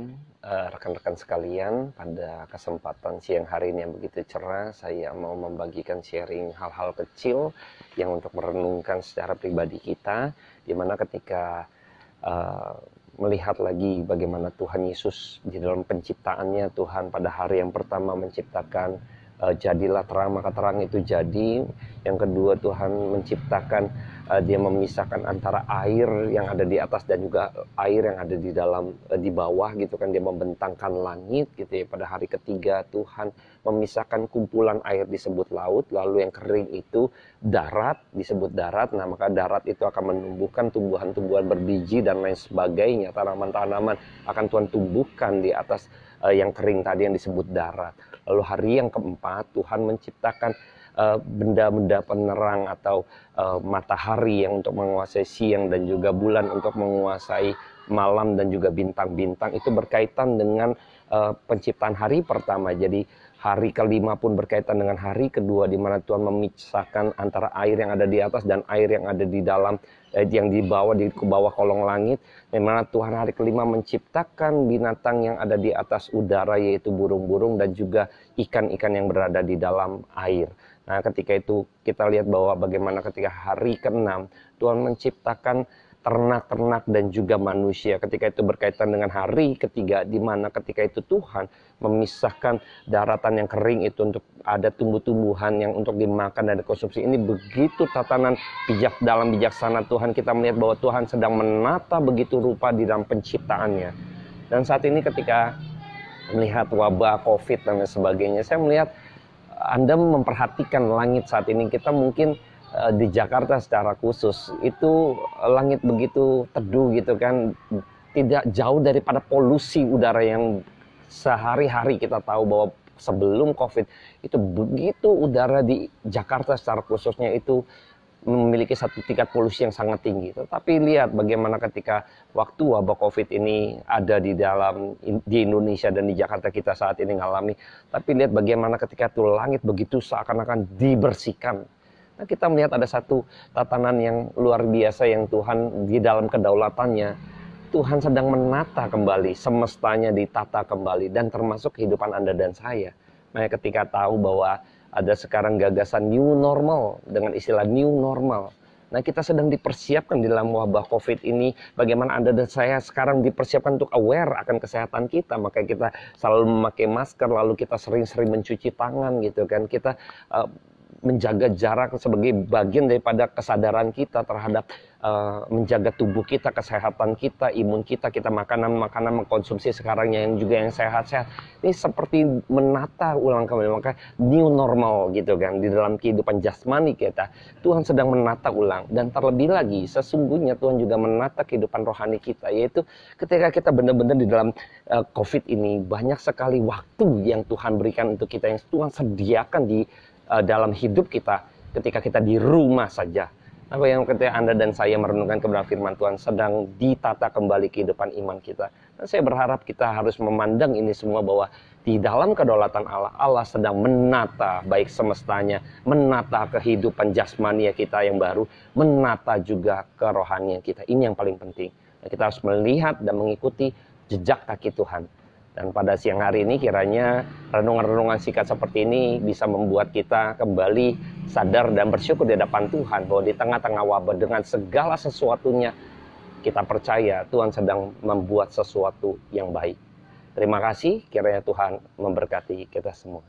Shalom, rekan-rekan sekalian. Pada kesempatan siang hari ini yang begitu cerah, saya mau membagikan sharing hal-hal kecil yang untuk merenungkan secara pribadi kita, dimana ketika melihat lagi bagaimana Tuhan Yesus di dalam penciptaannya. Tuhan pada hari yang pertama menciptakan jadilah terang, maka terang itu jadi. Yang kedua, Tuhan menciptakan, dia memisahkan antara air yang ada di atas dan juga air yang ada di dalam, di bawah gitu kan. Dia membentangkan langit gitu ya. Pada hari ketiga Tuhan memisahkan kumpulan air disebut laut, lalu yang kering itu darat, disebut darat. Nah, maka darat itu akan menumbuhkan tumbuhan-tumbuhan berbiji dan lain sebagainya. Tanaman-tanaman akan Tuhan tumbuhkan di atas yang kering tadi yang disebut darat. Lalu hari yang keempat Tuhan menciptakan benda-benda penerang atau matahari yang untuk menguasai siang dan juga bulan untuk menguasai malam dan juga bintang-bintang. Itu berkaitan dengan penciptaan hari pertama. Jadi hari kelima pun berkaitan dengan hari kedua, di mana Tuhan memisahkan antara air yang ada di atas dan air yang ada di dalam, yang di bawah kolong langit. Di mana Tuhan hari kelima menciptakan binatang yang ada di atas udara, yaitu burung-burung dan juga ikan-ikan yang berada di dalam air. Nah, ketika itu kita lihat bahwa bagaimana ketika hari ke-6 Tuhan menciptakan ternak-ternak dan juga manusia. Ketika itu berkaitan dengan hari ketiga, di mana ketika itu Tuhan memisahkan daratan yang kering itu untuk ada tumbuh-tumbuhan yang untuk dimakan dan dikonsumsi. Ini begitu tatanan dalam bijaksana Tuhan. Kita melihat bahwa Tuhan sedang menata begitu rupa di dalam penciptaannya. Dan saat ini ketika melihat wabah COVID dan sebagainya, saya melihat Anda memperhatikan langit saat ini. Kita mungkin di Jakarta secara khusus itu langit begitu teduh gitu kan, tidak jauh daripada polusi udara yang sehari-hari kita tahu bahwa sebelum COVID itu begitu udara di Jakarta secara khususnya itu memiliki satu tingkat polusi yang sangat tinggi. Tetapi lihat bagaimana ketika waktu wabah COVID ini ada di Indonesia dan di Jakarta kita saat ini ngalami. Tapi lihat bagaimana ketika itu langit begitu seakan-akan dibersihkan. Nah, kita melihat ada satu tatanan yang luar biasa yang Tuhan di dalam kedaulatannya. Tuhan sedang menata kembali, semestanya ditata kembali, dan termasuk kehidupan Anda dan saya. Nah, ketika tahu bahwa ada sekarang gagasan new normal, dengan istilah new normal. Nah, kita sedang dipersiapkan di dalam wabah COVID ini. Bagaimana Anda dan saya sekarang dipersiapkan untuk aware akan kesehatan kita. Makanya kita selalu memakai masker, lalu kita sering-sering mencuci tangan gitu kan. Kita menjaga jarak sebagai bagian daripada kesadaran kita terhadap menjaga tubuh kita, kesehatan kita, imun kita. Kita makanan-makanan mengkonsumsi sekarang yang juga yang sehat-sehat. Ini seperti menata ulang kembali, maka new normal gitu kan di dalam kehidupan jasmani kita. Tuhan sedang menata ulang, dan terlebih lagi sesungguhnya Tuhan juga menata kehidupan rohani kita, yaitu ketika kita benar-benar di dalam COVID ini banyak sekali waktu yang Tuhan berikan untuk kita, yang Tuhan sediakan di dalam hidup kita ketika kita di rumah saja. Apa yang ketika Anda dan saya merenungkan kebenaran firman Tuhan, sedang ditata kembali kehidupan iman kita. Dan saya berharap kita harus memandang ini semua bahwa di dalam kedaulatan Allah, Allah sedang menata baik semestanya, menata kehidupan jasmania kita yang baru, menata juga kerohanian kita. Ini yang paling penting. Nah, kita harus melihat dan mengikuti jejak kaki Tuhan. Dan pada siang hari ini kiranya renungan-renungan singkat seperti ini bisa membuat kita kembali sadar dan bersyukur di hadapan Tuhan bahwa di tengah-tengah wabah dengan segala sesuatunya kita percaya Tuhan sedang membuat sesuatu yang baik. Terima kasih, kiranya Tuhan memberkati kita semua.